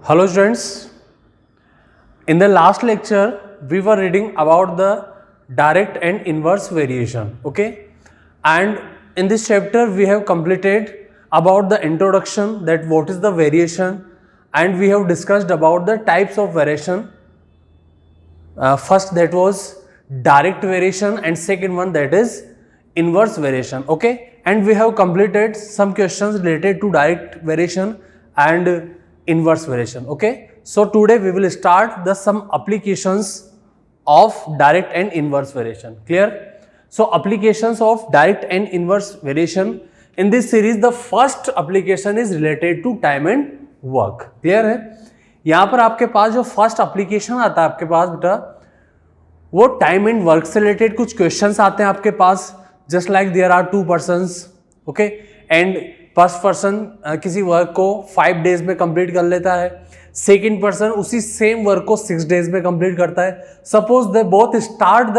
Hello students, in the last lecture we were reading about the direct and inverse variation, okay, and in this chapter we have completed about the introduction, that what is the variation, and we have discussed about the types of variation. First that was direct variation and second one that is inverse variation, okay, and we have completed some questions related to direct variation and inverse variation, okay. So today we will start the some applications of direct and inverse variation. Clear? So applications of direct and inverse variation in this series, the first application is related to time and work. Clear है? यहाँ पर आपके पास जो first application आता है आपके पास बेटा, वो टाइम एंड वर्क से रिलेटेड कुछ क्वेश्चंस आते हैं आपके पास. Just like there are two persons, okay, and first person किसी वर्क को 5 डेज में कंप्लीट कर लेता है, सेकंड पर्सन उसी सेम वर्क को 6 डेज में कंप्लीट करता है. Suppose they both start the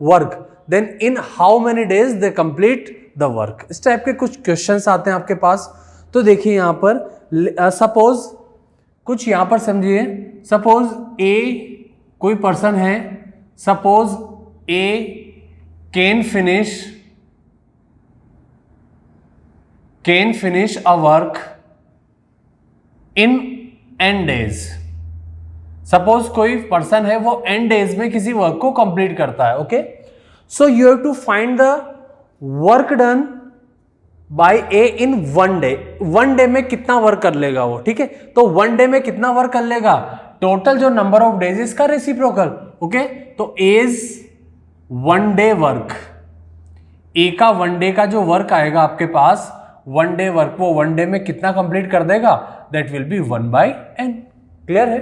work, then in how many days they complete the work. इस टाइप के कुछ क्वेश्चंस आते हैं आपके पास. तो देखिए यहाँ पर सपोज कुछ यहाँ पर समझिए, सपोज ए कोई पर्सन है, suppose A can finish a work in n days. Suppose कोई पर्सन है वो n days में किसी वर्क को कंप्लीट करता है, okay. So you have to find the work done by A in 1 day. 1 day में कितना वर्क कर लेगा वो, ठीक है. तो 1 day में कितना वर्क कर लेगा, टोटल जो नंबर ऑफ डेज इसका रेसिप्रोकल, ओके. तो एज 1 day वर्क, ए का 1 day का जो वर्क आएगा आपके पास, 1 day वर्क, वो 1 day में कितना कंप्लीट कर देगा, that will be 1/n. Clear है?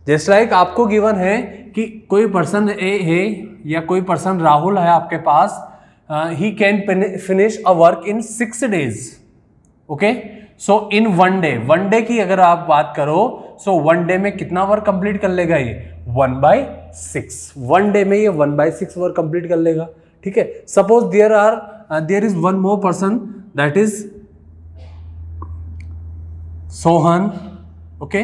जस्ट लाइक आपको गिवन है कि कोई पर्सन ए है या कोई पर्सन राहुल है आपके पास, he can finish a work in 6 days, okay. So in 1 day, 1 day की अगर आप बात करो, सो 1 day में कितना वर्क कंप्लीट कर लेगा ये 1/6. 1 day में ये 1/6 वर्क कंप्लीट कर लेगा, ठीक है. Suppose there is one more person, that is Sohan, okay.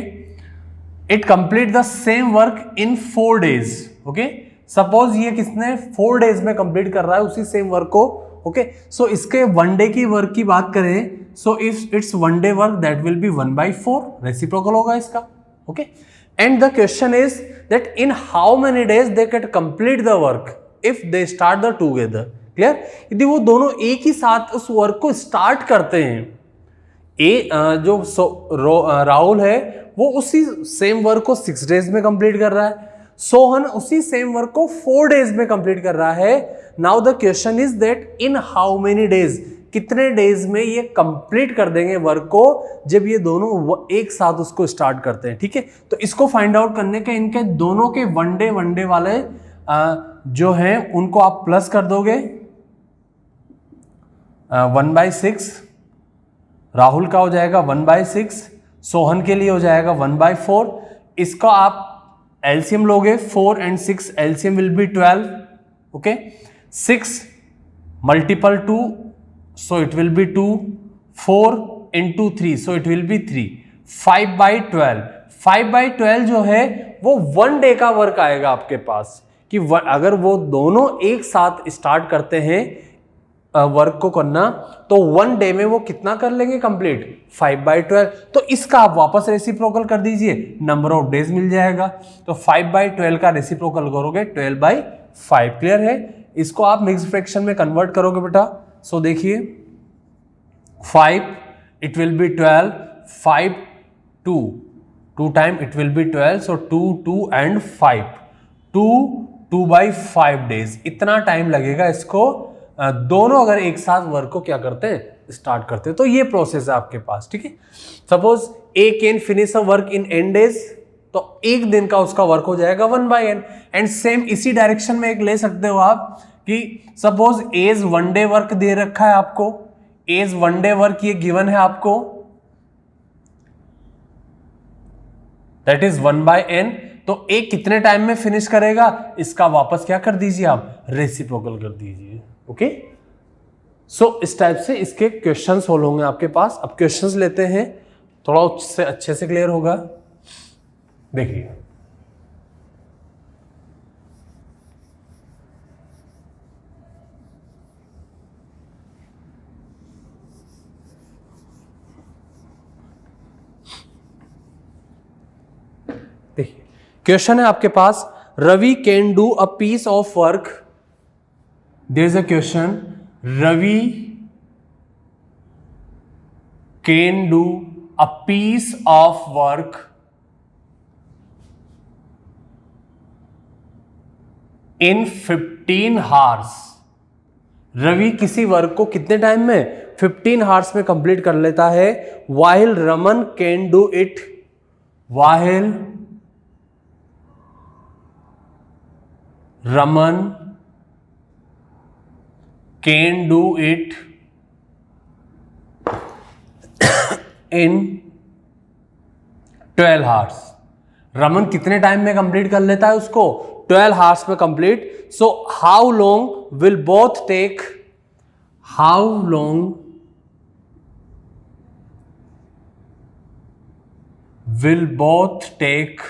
It complete the same work in 4 days, okay. Suppose ये किसने 4 days में कंप्लीट कर रहा है उसी सेम वर्क को, ओके. सो इसके 1 day की वर्क की बात करें, so if it's 1 day work, that will be 1/4, reciprocal होगा इसका, okay. And the question is that in how many days they can complete the work if they start the together. Clear? यदि वो दोनों एक ही साथ उस वर्क को start करते हैं, राहुल है वो उसी सेम वर्क को 6 days में कंप्लीट कर रहा है, सोहन उसी सेम वर्क को 4 days में कंप्लीट कर रहा है. Now the question is that in how many days, कितने डेज में ये कंप्लीट कर देंगे वर्क को जब ये दोनों एक साथ उसको स्टार्ट करते हैं, ठीक है. तो इसको फाइंड आउट करने के इनके दोनों के 1 day वाले जो हैं उनको आप प्लस कर दोगे. 1/6 राहुल का हो जाएगा 1/6, सोहन के लिए हो जाएगा 1/4. इसका आप एलसीएम लोगे, 4 and 6 LCM will be 12, okay. 6 multiple 2, so it will B 2. 4 into 3, so it will be 3. 5/12, 5/12 जो है वो 1 day का वर्क आएगा आपके पास. कि अगर वो दोनों एक साथ स्टार्ट करते हैं वर्क को करना, तो 1 day में वो कितना कर लेंगे कंप्लीट, 5/12. तो इसका आप वापस रेसिप्रोकल कर दीजिए, नंबर ऑफ डेज मिल जाएगा. तो 5/12 का रेसिप्रोकल करोगे 12/5. क्लियर है? इसको आप मिक्स फ्रैक्शन में कन्वर्ट करोगे बेटा. सो देखिए 5 it will be 12, 5 2 time it will be 12, so 2 and 5, 2/5 days. इतना टाइम लगेगा इसको, दोनों अगर एक साथ वर्क को क्या करते हैं, स्टार्ट करते हैं. तो ये प्रोसेस है आपके पास, ठीक है. Suppose A can finish a work in n days, तो एक दिन का उसका वर्क हो जाएगा 1/n. एंड सेम इसी डायरेक्शन में एक ले सकते हो आप कि सपोज एज 1 day वर्क दे रखा है आपको, एज 1 day वर्क ये गिवन है आपको, दैट इज 1/n. तो एक कितने टाइम में फिनिश करेगा, इसका वापस क्या कर दीजिए आप, रेसिप्रोकल कर दीजिए, ओके. सो इस टाइप से इसके क्वेश्चन सोल्व होंगे आपके पास. अब क्वेश्चंस लेते हैं, थोड़ा उससे अच्छे से क्लियर होगा. देखिए क्वेश्चन है आपके पास, Ravi can do a piece of work, there is a question, Ravi can do a piece of work in 15 hours. Ravi किसी वर्क को कितने टाइम में, 15 हार्स में कंप्लीट कर लेता है। While Raman can do it, while Raman can do it in 12 hours. Raman कितने time में कंप्लीट कर लेता है उसको, 12 हार्स में complete. So how long will both take, how long will both take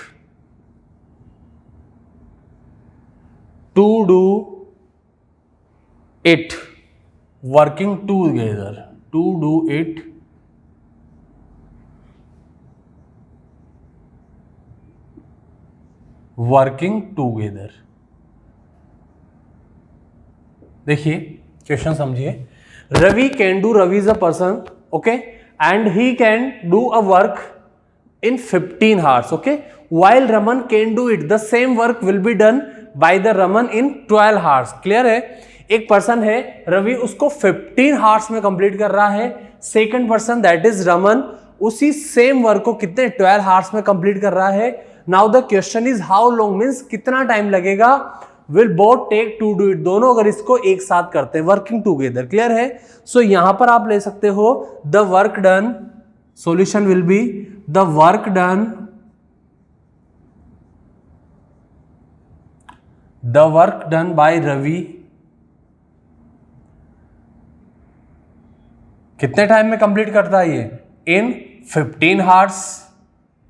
to do it working together, to do it working together। देखिए question समझिए, Ravi can do, Ravi is a person, okay, and he can do a work in 15 hours, okay, while Raman can do it, the same work will be done by the Raman in 12 hours। Clear है, एक person है रवि, उसको 15 horse में complete कर रहा है। Second person that is Raman, उसी same work को कितने, 12 हार्स में कंप्लीट कर रहा है। Now the question is how long, means कितना टाइम लगेगा, will both take to do it, दोनों अगर इसको एक साथ करते हैं, वर्किंग टूगेदर। क्लियर है, सो यहां पर आप ले सकते हो the work done, solution will be the work done, the work done by Ravi कितने टाइम में कंप्लीट करता है ये, in 15 hours,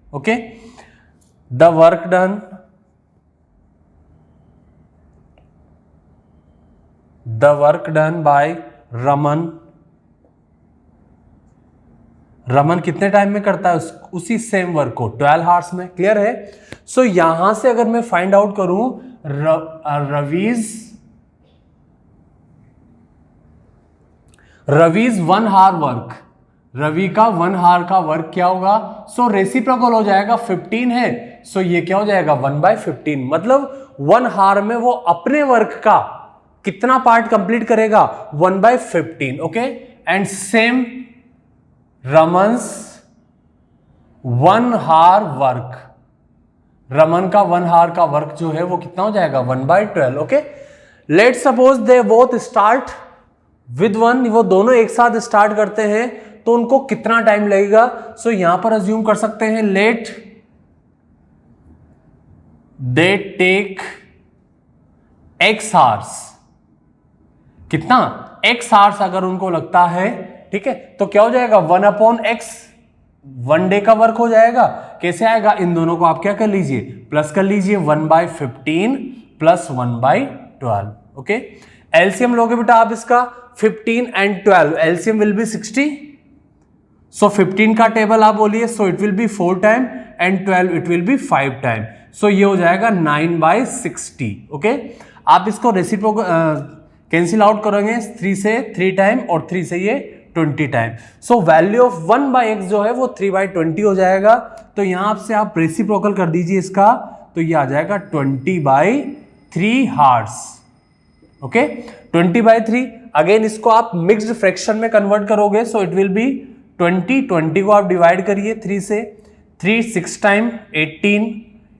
okay. The work done, the work done by Raman, Raman कितने टाइम में करता है उसी सेम वर्क को, 12 हार्स में। क्लियर है, सो यहां से अगर मैं फाइंड आउट करूं रवीज 1 हार वर्क, रवि का 1 हार का वर्क क्या होगा, सो रेसिप्रोकल हो जाएगा, 15 है, सो ये क्या हो जाएगा 1/15, मतलब 1 हार में वो अपने वर्क का कितना पार्ट कंप्लीट करेगा, 1/15, ओके। एंड सेम रमन्स 1 हार वर्क, रमन का 1 हार का वर्क जो है वो कितना हो जाएगा 1/12, okay. Let suppose they both start with 1, वो दोनों एक साथ स्टार्ट करते हैं, तो उनको कितना टाइम लगेगा, सो यहां पर अज्यूम कर सकते हैं let they take x hours, कितना x हार्स अगर उनको लगता है, ठीक है, तो क्या हो जाएगा 1/x, 1 डे का वर्क हो जाएगा। कैसे आएगा, इन दोनों को आप क्या कर लीजिए, प्लस कर लीजिए, 1/15 प्लस 1/12, ओके। एलसीएम लोगे बेटा आप इसका, 15 and 12, LCM will be 60, so 15 का टेबल आप बोलिए, so it will be 4 time and 12 it will be 5 time, सो ये हो जाएगा 9/60, ओके। आप इसको रेसिप्रोकल कैंसिल आउट करोगे, 3 से 3 टाइम और 3 से ये 20 time, so value of 1/x जो है वो 3/20 हो जाएगा। तो यहां से आप रेसिप्रोकल कर दीजिए इसका, तो ये आ जाएगा 20/3 हार्स, ओके। 20/3, अगेन इसको आप मिक्स्ड फ्रैक्शन में कन्वर्ट करोगे, सो इट विल बी 20 को आप डिवाइड करिए 3 से, 3 6 टाइम 18,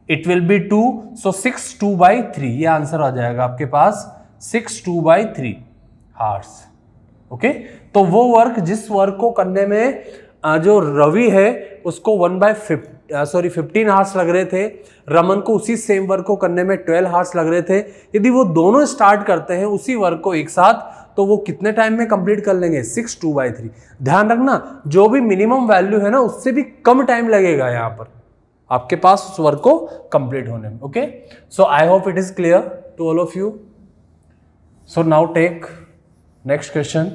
इट विल बी 2, सो 6 2/3, ये आंसर आ जाएगा आपके पास 6 2/3 हार्स, ओके। तो वो वर्क, जिस वर्क को करने में जो रवि है उसको 15 हार्स लग रहे थे, रमन को उसी सेम वर्क को करने में 12 हार्स लग रहे थे, यदि वो दोनों स्टार्ट करते हैं उसी वर्क को एक साथ, तो वो कितने टाइम में कंप्लीट कर लेंगे, 6 2/3। ध्यान रखना, जो भी मिनिमम वैल्यू है ना उससे भी कम टाइम लगेगा यहाँ पर, आपके पास उस वर्क को कंप्लीट होने में. Okay, so I hope it is clear to all of you. So now take next question.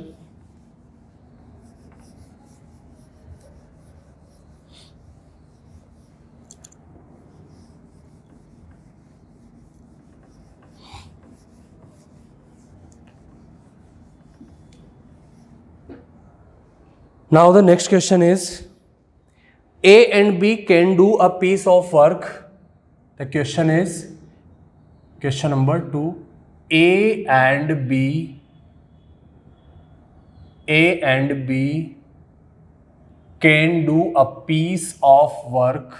Now the next question is, A and B can do a piece of work. The question is, question number 2, A and B can do a piece of work.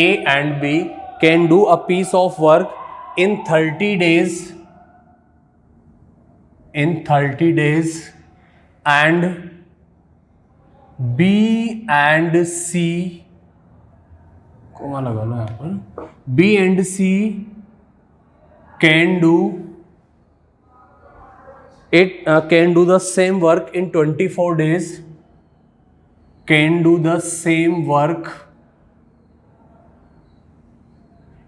A and B can do a piece of work in 30 days, and B and C, comma लगा लो यहाँ पर, B and C can do the same work in 24 days, can do the same work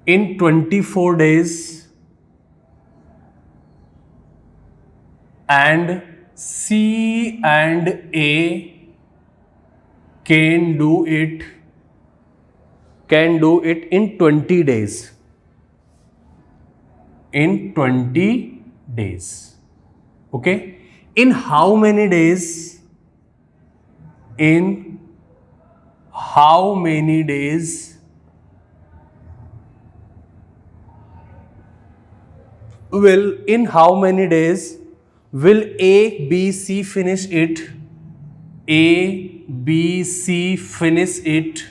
in 24 days, and C and A can do it in 20 days. In 20 days. Okay? In how many days? In how many days will A, B, C finish it? A, B, C finish it.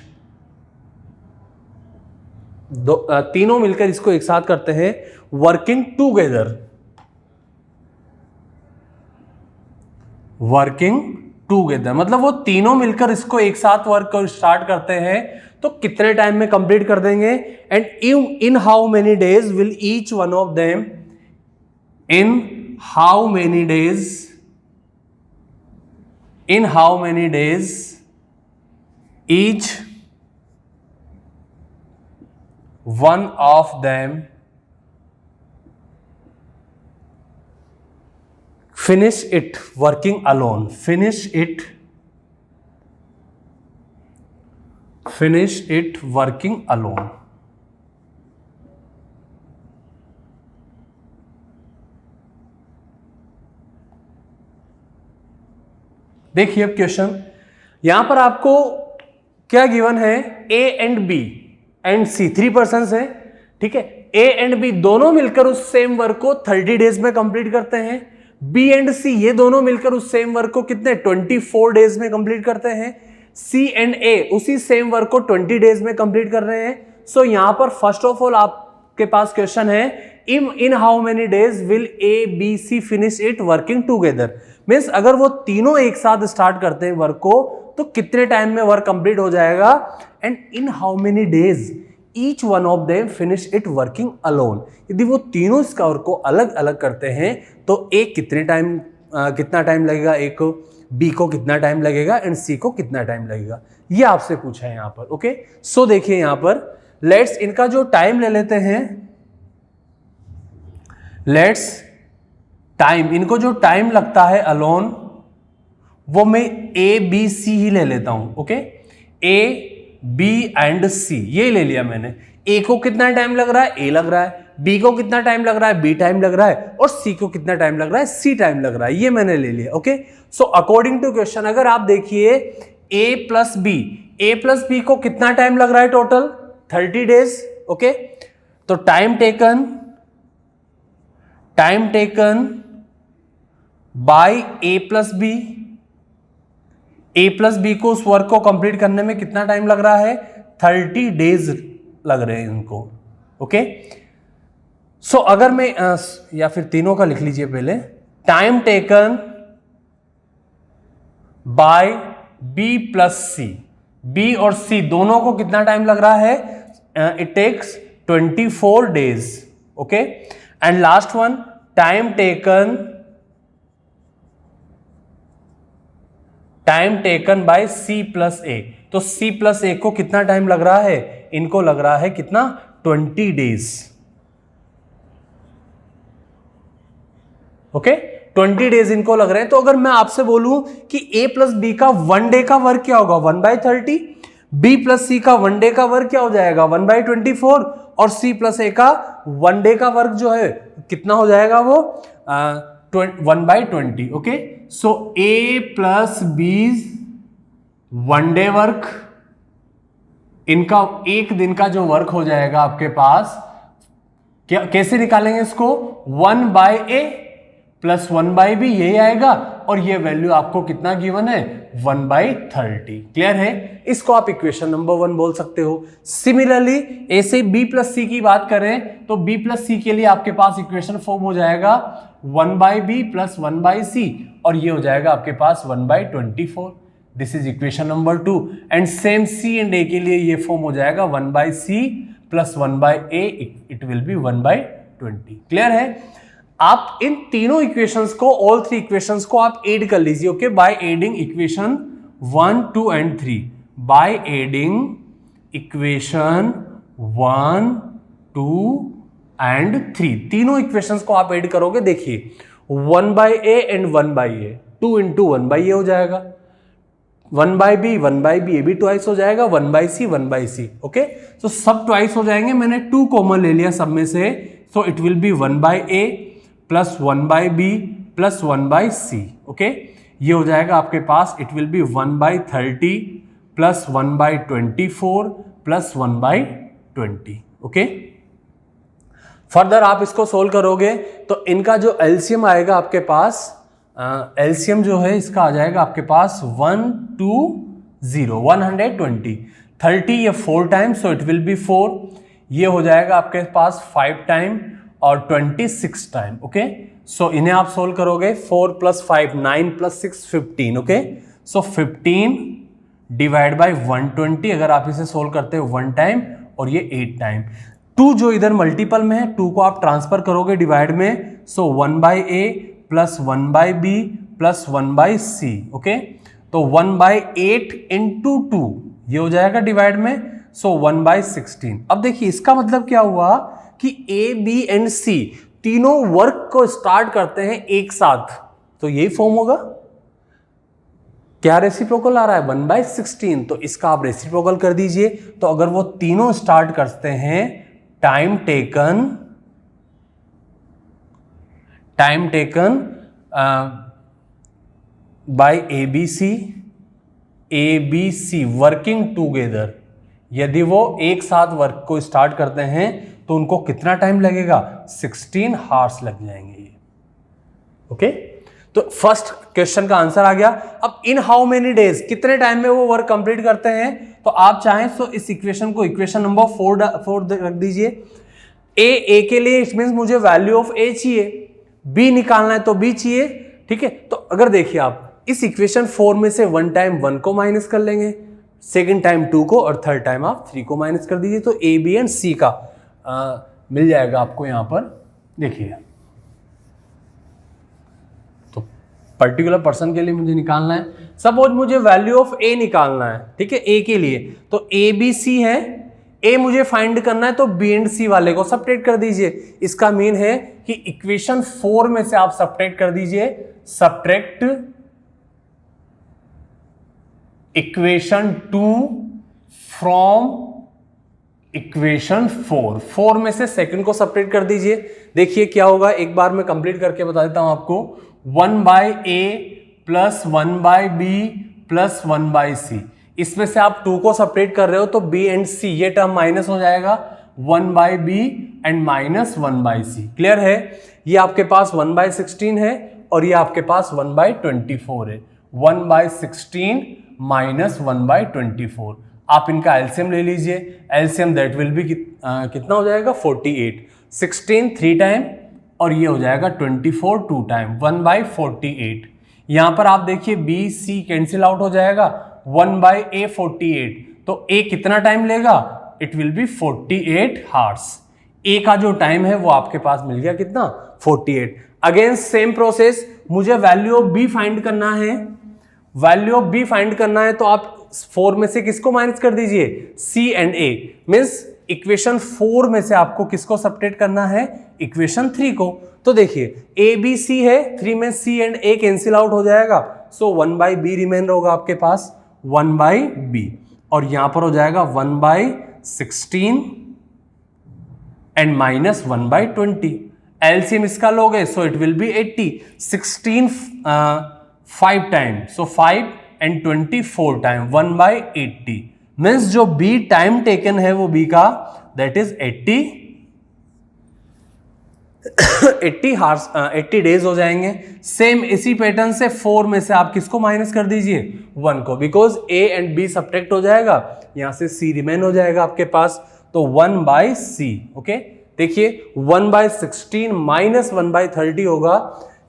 तीनों मिलकर इसको एक साथ करते हैं, working together. मतलब वो तीनों मिलकर इसको एक साथ वर्क स्टार्ट करते हैं, तो कितने टाइम में कंप्लीट कर देंगे? And in how many days will each one of them, in how many days each one of them finish it working alone. Finish it working alone. देखिए अब क्वेश्चन, यहां पर आपको क्या गिवन है? A and B and C, 3 persons है. ठीक है, A एंड B दोनों मिलकर उस सेम वर्क को 30 डेज में कंप्लीट करते हैं. B एंड C ये दोनों मिलकर उस सेम वर्क को कितने 24 डेज में कंप्लीट करते हैं. C एंड A उसी सेम वर्क को 20 डेज में कंप्लीट कर रहे हैं. सो यहां पर फर्स्ट ऑफ ऑल आपके पास क्वेश्चन है, इन how many days will A, B, C finish it working together. Means अगर वो तीनों एक साथ स्टार्ट करते हैं वर्क को, तो कितने टाइम में वर्क कंप्लीट हो जाएगा? And in how many days each one of them finish it working alone. यदि वो तीनों इस वर्क को अलग अलग करते हैं, तो एक कितना टाइम लगेगा, एक को B को कितना टाइम लगेगा एंड C को कितना टाइम लगेगा, ये आपसे पूछा है यहां पर. ओके, सो देखिए यहां पर लेट्स इनका जो टाइम ले लेते हैं, इनको जो टाइम लगता है अलोन, वो मैं A, B, C ही ले लेता हूं. Okay, A, B and C ये ले लिया मैंने. A को कितना टाइम लग रहा है? A लग रहा है. B को कितना टाइम लग रहा है? B टाइम लग रहा है. और C को कितना टाइम लग रहा है? C टाइम लग रहा है. ये मैंने ले लिया. Okay, so according to question अगर आप देखिए A प्लस B को कितना टाइम लग रहा है? Total 30 days. ओके, तो time taken by A plus B को उस वर्क को कंप्लीट करने में कितना टाइम लग रहा है? 30 डेज लग रहे हैं इनको. ओके, सो अगर मैं या फिर तीनों का लिख लीजिए पहले, time taken bye B plus C, B और C दोनों को कितना टाइम लग रहा है? It takes 24 days. Okay, and last one time taken time taken by C plus A. तो सी प्लस ए को कितना टाइम लग रहा है, इनको लग रहा है कितना, 20 डेज। ओके, 20 डेज इनको लग रहे हैं। तो अगर मैं आपसे बोलूं कि a प्लस बी का 1 डे का वर्क क्या होगा, 1/30, b प्लस सी का 1 डे का वर्क क्या हो जाएगा, 1/24, और c प्लस ए का 1 डे का वर्क जो है कितना हो जाएगा, वो 1/20। Okay, so a plus B 1 day work, इनका एक दिन का जो वर्क हो जाएगा आपके पास, क्या कैसे निकालेंगे इसको, 1/a प्लस 1/b यही आएगा, और ये वैल्यू आपको कितना गिवन है, 1/30। क्लियर है, इसको आप इक्वेशन नंबर 1 बोल सकते हो। सिमिलरली ए से b प्लस सी की बात करें तो b प्लस सी के लिए आपके पास इक्वेशन फॉर्म हो जाएगा 1/b प्लस 1/c, और ये हो जाएगा आपके पास 1/24। This is equation number 2। And same c and a के लिए ये फॉर्म हो जाएगा 1/c plus 1/a, it will B 1/20। Clear है, आप इन तीनों इक्वेशंस को, ऑल 3 इक्वेशंस को आप ऐड कर लीजिए। Okay, by adding equation 1, 2 and 3, by adding equation 1, 2 and 3, तीनों इक्वेशंस को आप ऐड करोगे, देखिए 1/a and 1/a, 2 into 1/a हो जाएगा, 1/b 1/b, ये भी ट्वाइस हो जाएगा, 1/c 1/c। ओके, तो सब ट्वाइस हो जाएंगे, मैंने 2 कॉमन ले लिया सब में से, so it will be 1/a plus 1/b plus 1/c। Okay, ये हो जाएगा आपके पास, it will be 1/30 plus 1/24 plus 1/20। Okay, further आप इसको सोल्व करोगे तो इनका जो एलसीएम आएगा आपके पास, एलसीएम जो है इसका आ जाएगा आपके पास 120, 30 ये 4 time, so it will be 4, ये हो जाएगा आपके पास 5 टाइम और 26 टाइम। ओके, सो इन्हें आप सोल्व करोगे, 4 + 5 9 + 6 15। ओके, सो 15 डिवाइड बाय 120, अगर आप इसे सोल्व करते हो 1 टाइम और ये 8 टाइम। 2 जो इधर मल्टीपल में है, 2 को आप ट्रांसफर करोगे डिवाइड में, सो 1/a plus 1/b plus 1/c। Okay, तो 1/8 इंटू 2 ये हो जाएगा डिवाइड में, सो 1/16। अब देखिए इसका मतलब क्या हुआ कि ए, बी एंड सी तीनों वर्क को स्टार्ट करते हैं एक साथ, तो यही फॉर्म होगा। क्या रेसिप्रोकल आ रहा है, 1/16, तो इसका आप रेसिप्रोकल कर दीजिए। तो अगर वो तीनों स्टार्ट करते हैं, time taken by A B C working together, यदि वो एक साथ वर्क को स्टार्ट करते हैं तो उनको कितना टाइम लगेगा, 16 हार्स लग जाएंगे ये। ओके, तो फर्स्ट क्वेश्चन का आंसर आ गया। अब इन हाउ मेनी डेज, कितने टाइम में वो वर्क कंप्लीट करते हैं, तो आप चाहें तो इस इक्वेशन को इक्वेशन नंबर 4 रख दीजिए। ए के लिए इट मींस मुझे वैल्यू ऑफ ए चाहिए, बी निकालना है तो बी चाहिए। ठीक है, तो अगर देखिए आप इस इक्वेशन 4 में से 1 टाइम 1 को माइनस कर लेंगे, सेकेंड टाइम 2 को, और थर्ड टाइम आप 3 को माइनस कर दीजिए, तो ए बी एंड सी का मिल जाएगा आपको यहां पर। देखिए, तो पर्टिकुलर पर्सन के लिए मुझे निकालना है, सपोज मुझे वैल्यू ऑफ ए निकालना है। ठीक है, ए के लिए तो ए बी सी है, ए मुझे फाइंड करना है तो बी एंड सी वाले को सब्ट्रैक्ट कर दीजिए। इसका मीन है कि इक्वेशन 4 में से आप सब्ट्रैक्ट कर दीजिए, सब्ट्रैक्ट इक्वेशन 2 फ्रॉम इक्वेशन 4 में से सेकंड को सब्ट्रैक्ट कर दीजिए। देखिए क्या होगा, एक बार मैं कंप्लीट करके बता देता हूं आपको। 1/a plus 1/b plus 1/c, इसमें से आप 2 को सब्ट्रैक्ट कर रहे हो तो b एंड c ये टर्म माइनस हो जाएगा, 1/b and minus 1/c। Clear है, ये आपके पास 1/16 है और ये आपके पास 1/24 है। 1/16 माइनस 1/24, आप इनका एलसीएम ले लीजिए। एलसीएम दैट विल बी कितना हो जाएगा, 48। 16 3 टाइम और ये हो जाएगा 24 2 टाइम, 1/48। यहां पर आप देखिए बी सी कैंसिल आउट हो जाएगा, 1/a 48, तो a कितना टाइम लेगा, it will be 48 hours. a का जो टाइम है वो आपके पास मिल गया कितना, 48। अगेन सेम प्रोसेस, मुझे वैल्यू ऑफ b फाइंड करना है। वैल्यू ऑफ बी फाइंड करना है तो आप 4 में से किसको माइनस कर दीजिए, सी एंड ए, मीन्स इक्वेशन 4 में से आपको किसको सब्ट्रैक्ट करना है, इक्वेशन 3 को। तो देखिए ए बी सी है, 3 में सी एंड ए कैंसिल आउट हो जाएगा, सो 1 बाई बी रिमेन होगा आपके पास, 1 बाई बी, और यहां पर हो जाएगा 1 by 16 and minus 1 by 20। LCM इसका लोगे सो it will B 80, 16 5 time, so 5 and 24 time 1 by 80, means जो बी टाइम टेकन है वो बी का दैट इज 80 डेज हो जाएंगे। सेम इसी पैटर्न से 4 में से आप किसको माइनस कर दीजिए, 1 को, because A and B subtract हो जाएगा, यहां से सी रिमेन हो जाएगा आपके पास, तो 1 बाई सी। ओके, देखिए 1 बाई 16 माइनस 1 बाई 30 होगा,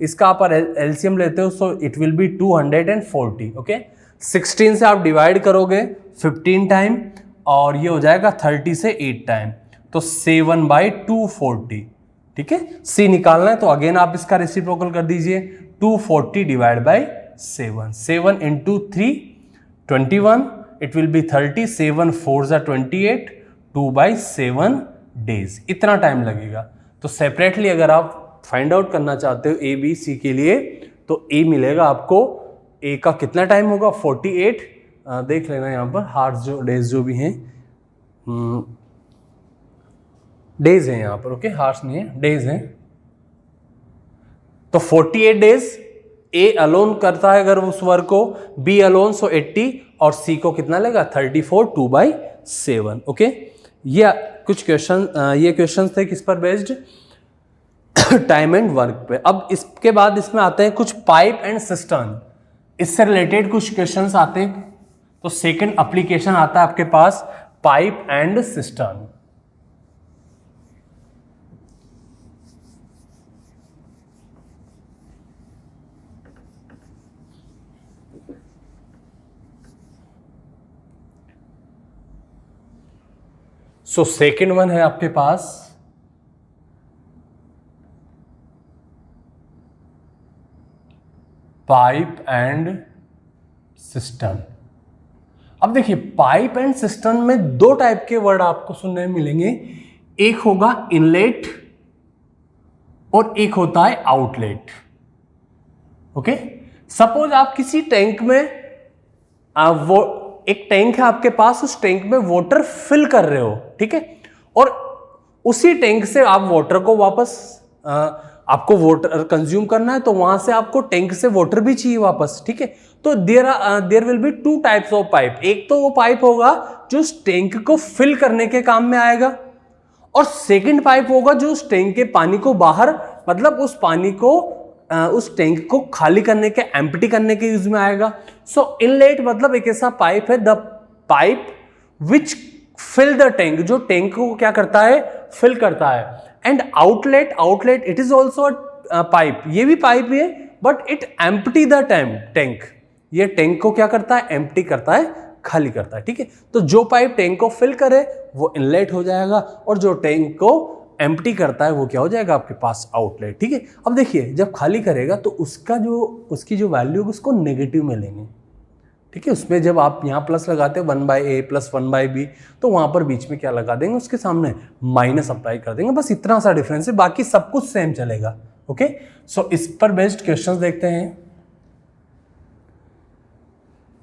इसका आप एलसीएम लेते हो सो इट विल बी 240। ओके, 16 से आप डिवाइड करोगे 15 टाइम और ये हो जाएगा 30 से 8 टाइम, तो 7 बाई 240। ठीक है, सी निकालना है तो अगेन आप इसका रेसिप्रोकल कर दीजिए, 240 divide by 7, 7 into 3 21, it will B 30, 7 4 जा 28, 2 बाई 7 डेज, इतना टाइम लगेगा। तो सेपरेटली अगर आप फाइंड आउट करना चाहते हो ए बी सी के लिए तो ए मिलेगा आपको, ए का कितना टाइम होगा 48, देख लेना यहां पर हार्स जो डेज जो भी हैं, डेज हैं यहां पर, ओके, हार्स नहीं है, डेज हैं, तो 48 डेज ए अलोन करता है अगर उस वर्क को, बी अलोन सो 80, और सी को कितना लेगा 34, 2 बाई 7। ओके, ये कुछ क्वेश्चन, ये क्वेश्चन थे किस पर बेस्ड, टाइम एंड वर्क पे। अब इसके बाद इसमें आते हैं कुछ पाइप एंड सिस्टर्न, इससे रिलेटेड कुछ क्वेश्चंस आते हैं, तो सेकंड एप्लीकेशन आता है आपके पास pipe and cistern. So second one है आपके पास पाइप एंड सिस्टम। अब देखिए पाइप एंड सिस्टम में दो टाइप के वर्ड आपको सुनने में मिलेंगे, एक होगा इनलेट और एक होता है आउटलेट। ओके, सपोज आप किसी टैंक में वो एक टैंक है आपके पास, उस टैंक में वाटर फिल कर रहे हो, ठीक है, और उसी टैंक से आप वाटर को वापस आपको वाटर कंज्यूम करना है, तो वहां से आपको टैंक से वाटर भी चाहिए वापस, ठीक है। तो there will be two types of pipe, एक तो वो पाइप होगा जो उस टैंक को फिल करने के काम में आएगा, और सेकंड पाइप होगा जो उस टैंक के पानी को बाहर, मतलब उस पानी को उस टैंक को खाली करने के, एम्प्टी करने के यूज में आएगा। सो इनलेट मतलब एक ऐसा पाइप है, the pipe which fill the tank, जो टैंक को क्या करता है, फिल करता है। And outlet it is also pipe, ये भी पाइप है but it empty the tank, ये टैंक को क्या करता है, एम्प्टी करता है, खाली करता है, ठीक है। तो जो पाइप टैंक को फिल करे वो इनलेट हो जाएगा, और जो टैंक को एम्प्टी करता है वो क्या हो जाएगा आपके पास, आउटलेट, ठीक है। अब देखिए जब खाली करेगा तो उसकी जो वैल्यू है उसको नेगेटिव में लेंगे, ठीक है। उसमें जब आप यहाँ प्लस लगाते हैं 1/a प्लस 1/b, तो वहां पर बीच में क्या लगा देंगे, उसके सामने माइनस अप्लाई कर देंगे, बस इतना सा डिफरेंस है, बाकी सब कुछ सेम चलेगा। ओके, सो इस पर बेस्ड क्वेश्चंस देखते हैं।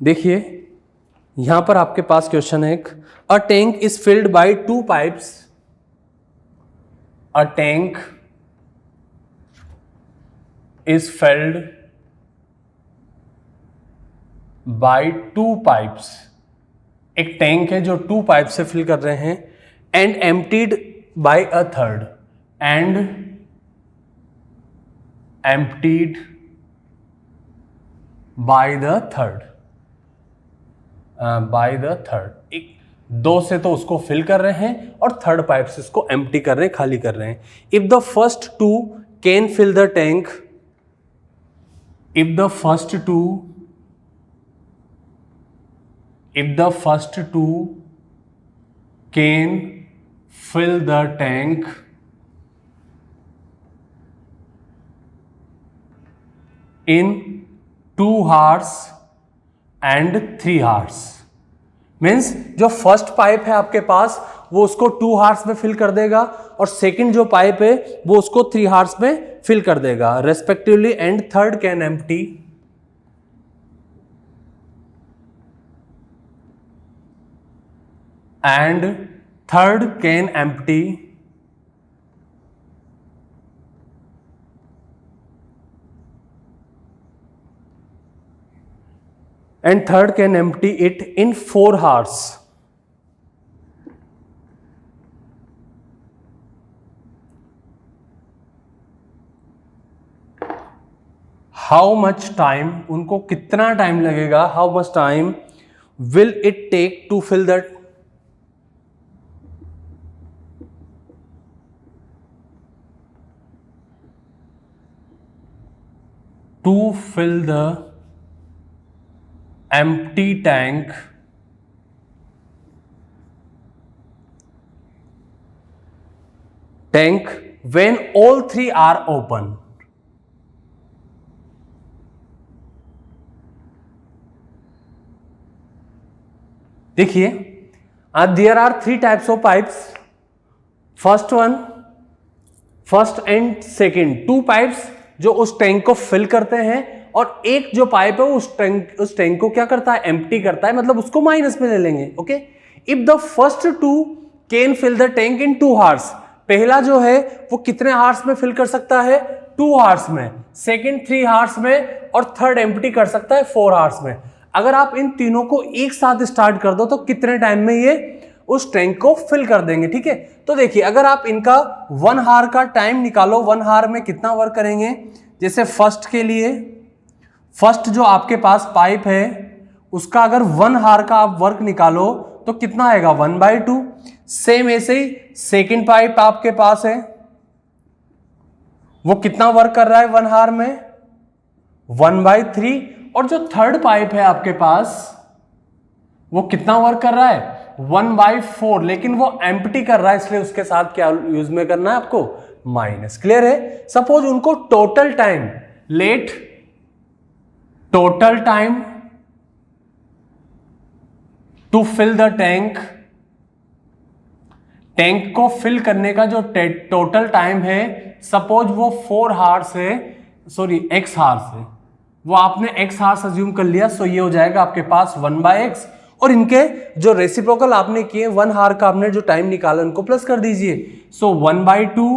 देखिए यहां पर आपके पास क्वेश्चन है, a tank is filled by two pipes, a tank is filled by two pipes, एक टैंक है जो टू पाइप से फिल कर रहे हैं, and emptied bye a third, and emptied by the third, एक दो से तो उसको फिल कर रहे हैं और थर्ड पाइप से उसको एम्प्टी कर रहे हैं, खाली कर रहे हैं। If the first two can fill the tank, if the first two can fill the tank in 2 hours, and 3 hours. Means जो फर्स्ट पाइप है आपके पास वो उसको 2 हार्स में फिल कर देगा और सेकंड जो पाइप है वो उसको 3 हार्स में फिल कर देगा respectively, and third can empty and third can empty and third can empty it in 4 hours. How much time, उनको कितना टाइम लगेगा, how much time will it take to fill that? To fill the empty tank when all 3 are open. देखिए, there are 3 types of pipes. First and second, 2 pipes जो उस tank को fill करते हैं और एक जो पाइप है उस टैंक को क्या करता है, एम्प्टी करता है, मतलब उसको माइनस में ले लेंगे. Okay, if the first 2 can fill the tank in 2 hours, पहला जो है वो कितने हार्स में फिल कर सकता है, 2 हार्स में, सेकंड 3 हार्स में और थर्ड एम्प्टी कर सकता है 4 हार्स में. अगर आप इन तीनों को एक साथ स्टार्ट कर दो तो कितने टाइम में ये उस टैंक को फिल कर देंगे. ठीक है, तो देखिए अगर आप इनका 1 हार का टाइम निकालो, 1 हार में कितना वर्क करेंगे. जैसे फर्स्ट के लिए, फर्स्ट जो आपके पास पाइप है उसका अगर 1 हार का आप वर्क निकालो तो कितना आएगा, 1/2. सेम ऐसे ही सेकेंड पाइप आपके पास है, वो कितना वर्क कर रहा है 1 हार में, 1/3. और जो थर्ड पाइप है आपके पास वो कितना वर्क कर रहा है, 1/4, लेकिन वो एम्प्टी कर रहा है, इसलिए उसके साथ क्या यूज में करना है आपको, माइनस. क्लियर है. सपोज उनको total time, let total time to fill the tank, tank को फिल करने का जो टोटल टाइम है, सपोज वो 4 हार्स है, सॉरी x हार्स है, वो आपने x हार्स अज्यूम कर लिया, सो ये हो जाएगा आपके पास 1/x. और इनके जो रेसिप्रोकल आपने किए 1 हार का आपने जो टाइम निकाला उनको प्लस कर दीजिए. So 1/2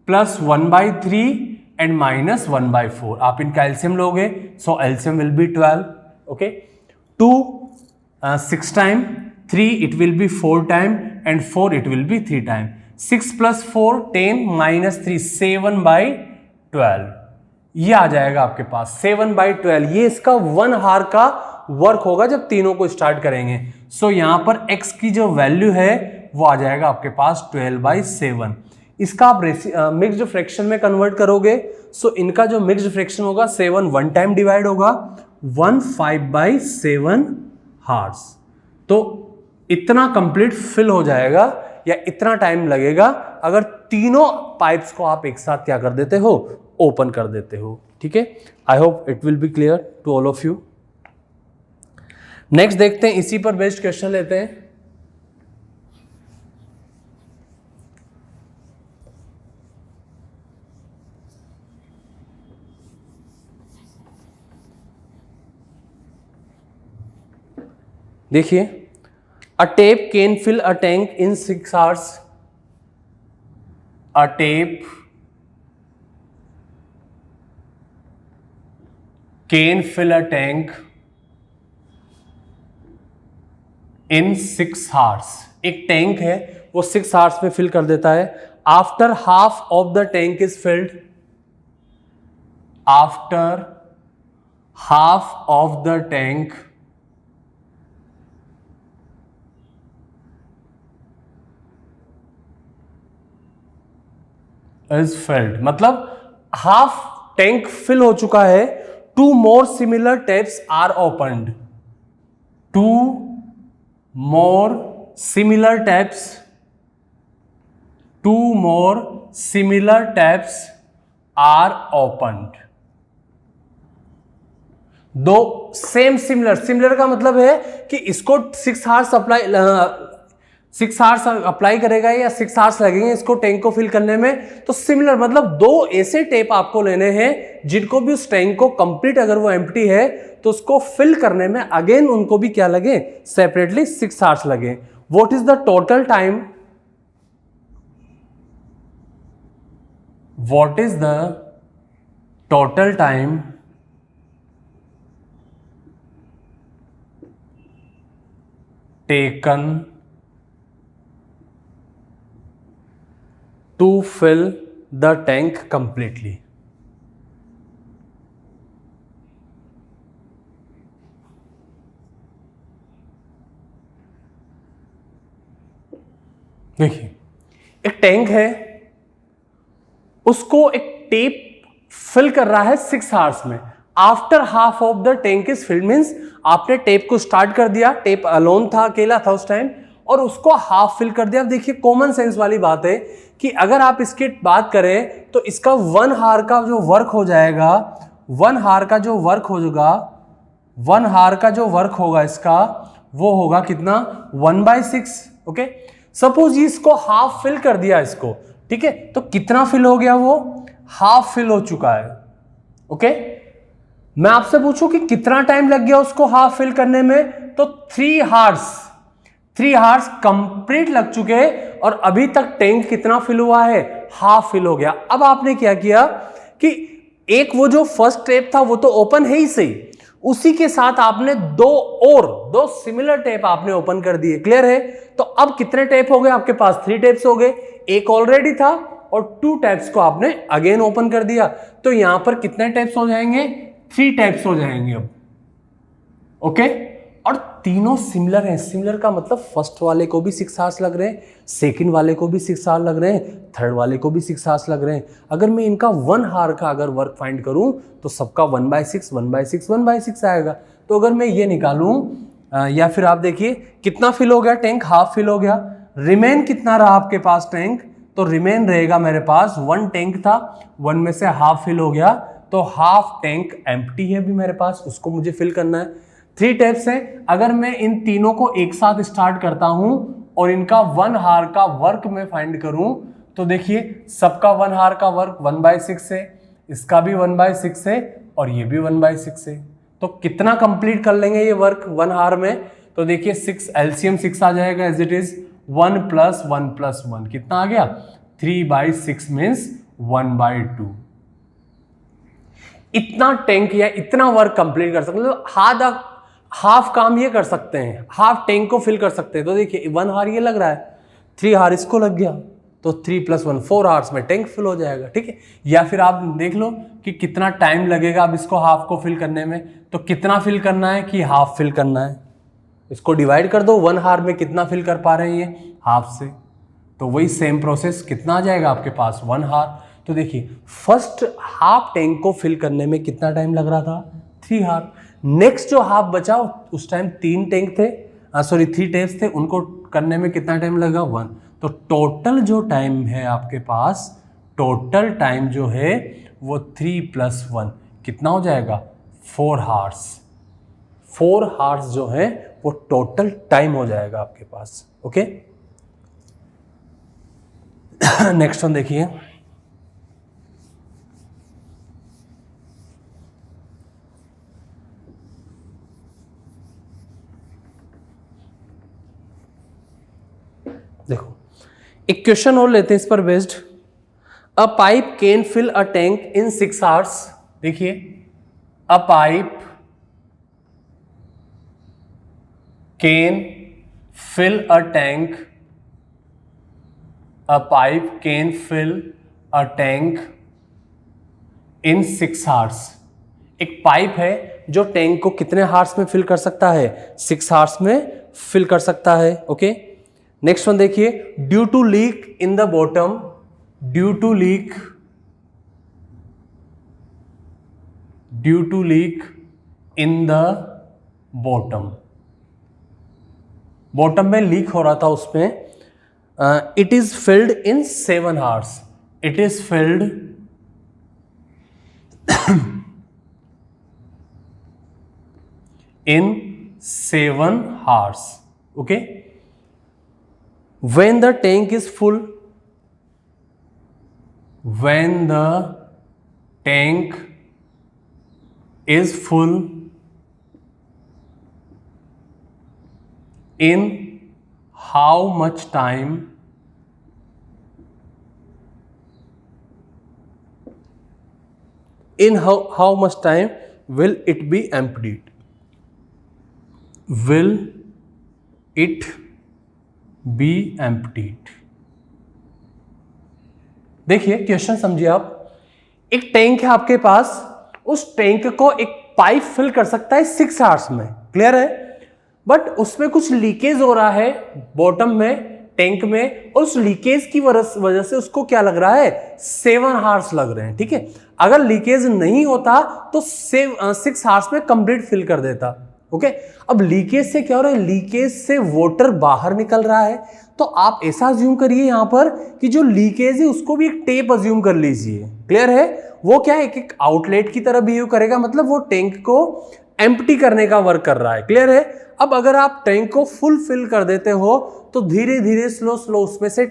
plus 1/3 and minus 1/4. आप इनका एलसीएम लोगे, so LCM will be 12. Okay, 2 6 time, 3 it will be 4 time and 4 it will be 3 time. 6 + 4 10 - 3 7/12. ये आ जाएगा आपके पास 7/12. ये इसका 1 हार का वर्क होगा जब तीनों को स्टार्ट करेंगे. सो यहां पर x की जो वैल्यू है वो आ जाएगा आपके पास 12/7. इसका आप मिक्स्ड फ्रैक्शन में कन्वर्ट करोगे, सो इनका जो मिक्स्ड फ्रैक्शन होगा 7 1 टाइम डिवाइड होगा, 1 5/7 हार्स. तो इतना कंप्लीट फिल हो जाएगा या इतना टाइम लगेगा अगर तीनों पाइप्स को आप एक साथ क्या कर देते हो, ओपन कर देते हो. ठीक है, I hope it will be clear to all of you. Next देखते हैं, इसी पर बेस्ड क्वेश्चन लेते हैं. देखिए, a tap can fill a tank in 6 hours. A tap can fill a tank in 6 hours. एक टैंक है वो 6 hours में फिल कर देता है. After half of the tank is filled, after half of the tank is filled, मतलब half tank fill हो चुका है. 2 more similar taps are opened. 2 more similar taps, 2 more similar taps are opened. दो same similar, similar का मतलब है कि इसको 6 आवर्स अप्लाई करेगा या 6 आवर्स लगेंगे इसको टैंक को फिल करने में। तो सिमिलर मतलब दो ऐसे टेप आपको लेने हैं जिनको भी उस टैंक को कंप्लीट, अगर वो एम्प्टी है तो उसको फिल करने में अगेन उनको भी क्या लगे, सेपरेटली 6 आवर्स लगे। What is the total time, what is the total time taken to fill the tank completely? देखिए एक टैंक है, उसको एक टेप फिल कर रहा है 6 आवर्स में। After half of the tank is field means आपने टेप को स्टार्ट कर दिया, टेप अलोन था, अकेला था उस टाइम, और उसको हाफ फिल कर दिया। अब देखिए कॉमन सेंस वाली बात है कि अगर आप इसकी बात करें तो इसका 1 हार का जो वर्क हो जाएगा, 1 हार का जो वर्क हो जाएगा, 1 हार का जो वर्क होगा इसका वो होगा कितना, 1/6। ओके, सपोज इसको हाफ फिल कर दिया इसको, ठीक है, तो कितना फिल हो गया, वो हाफ फिल हो चुका है। ओके, मैं आपसे पूछूं कि कितना टाइम लग गया उसको हाफ फिल करने में, तो 3 हार्स कंप्लीट लग चुके हैं और अभी तक टैंक कितना फिल हुआ है, हाफ फिल हो गया। अब आपने क्या किया कि एक वो जो फर्स्ट टेप था वो तो ओपन है ही सही, उसी के साथ आपने दो सिमिलर टेप आपने ओपन कर दिए। क्लियर है? तो अब कितने टेप हो गए आपके पास, 3 टेप्स हो गए, एक ऑलरेडी था और 2 टेप्स को आपने अगेन ओपन कर दिया। तो यहां पर कितने टेप्स हो जाएंगे, 3 टेप्स हो जाएंगे अब। ओके, और तीनों सिमिलर हैं। सिमिलर का मतलब फर्स्ट वाले को भी 6 आवर्स लग रहे हैं, सेकंड वाले को भी 6 आवर्स लग रहे हैं, थर्ड वाले को भी 6 आवर्स लग रहे हैं। अगर मैं इनका 1 हार का अगर वर्क फाइंड करूं तो सबका 1/6 1/6 1/6 आएगा। तो अगर मैं ये निकालूं या फिर आप देखिए कितना फिल हो गया टैंक, हाफ फिल हो गया। रिमेन कितना रहा आपके पास टैंक, तो रिमेन रहेगा मेरे पास 1 टैंक था, 1 में से हाफ फिल हो गया, तो हाफ टैंक एम्प्टी है भी मेरे पास, उसको मुझे फिल करना है। 3 टेप्स हैं। अगर मैं इन तीनों को एक साथ स्टार्ट करता हूं और इनका 1 हार का वर्क मैं फाइंड करूं तो देखिए सबका 1 हार का वर्क 1/6 है, इसका भी 1/6 है और ये भी 1/6 है। तो कितना कंप्लीट कर लेंगे ये वर्क 1 हार में, तो देखिए 6 एलसीएम 6 आ जाएगा एज इट इज, 1 + 1 + 1 कितना आ गया, 3/6 मीन्स 1/2। इतना टैंक या इतना वर्क कंप्लीट कर सकते हैं, हाफ काम ये कर सकते हैं, हाफ टैंक को फिल कर सकते हैं। तो देखिए 1 हार ये लग रहा है, 3 हार इसको लग गया, तो 3 + 1 4 आवर्स में टैंक फिल हो जाएगा। ठीक है, या फिर आप देख लो कि कितना टाइम लगेगा अब इसको हाफ को फिल करने में, तो कितना फिल करना है कि हाफ फिल करना है, इसको डिवाइड कर दो 1 हार में कितना फिल कर पा रहे हैं ये हाफ से, तो वही सेम प्रोसेस कितना आ जाएगा आपके पास 1 हार। तो देखिए फर्स्ट हाफ टैंक को फिल करने में कितना टाइम लग रहा था, 3 हार। नेक्स्ट जो हाफ बचा उस टाइम 3 टैंक थे, 3 टेप्स थे, उनको करने में कितना टाइम लगा, 1। तो टोटल जो टाइम है आपके पास, टोटल टाइम जो है वो 3 + 1 कितना हो जाएगा, 4 हार्स। 4 हार्स जो है वो टोटल टाइम हो जाएगा आपके पास। ओके, नेक्स्ट वन देखिए, देखो एक क्वेश्चन और लेते हैं इस पर based. A pipe can fill a tank in 6 hours. देखिए a pipe can fill a tank, a pipe can fill a tank in 6 hours. एक पाइप है जो टैंक को कितने हार्स में फिल कर सकता है, 6 हार्स में फिल कर सकता है। ओके, नेक्स्ट वन देखिए, due to leak in the bottom, due to leak in the bottom, bottom में लीक हो रहा था उसमें, it is filled in 7 hours, it is filled in 7 hours. Okay, when the tank is full, when the tank is full, in how much time how much time will it be emptied? Will it be emptied? देखिए question समझिए आप, एक tank है आपके पास, उस tank को एक pipe fill कर सकता है 6 आवर्स में, क्लियर है, बट उसमें कुछ लीकेज हो रहा है बॉटम में टैंक में, और उस लीकेज की वजह से उसको क्या लग रहा है 7 आवर्स लग रहे हैं, ठीक है। अगर लीकेज नहीं होता तो 6 आवर्स में कंप्लीट फिल कर देता, ओके। अब लीकेज से क्या हो रहा है, लीकेज से वाटर बाहर निकल रहा है, तो आप ऐसा अज्यूम करिए यहां पर कि जो लीकेज है उसको भी एक टेप अज्यूम कर लीजिए, क्लियर है। वो क्या है, एक आउटलेट की तरह बिहेव करेगा, मतलब वो टैंक को एम्प्टी करने का वर्क कर रहा है, क्लियर है। अब अगर आप टैंक को फुल फिल कर देते हो तो धीरे धीरे स्लो स्लो उसमें से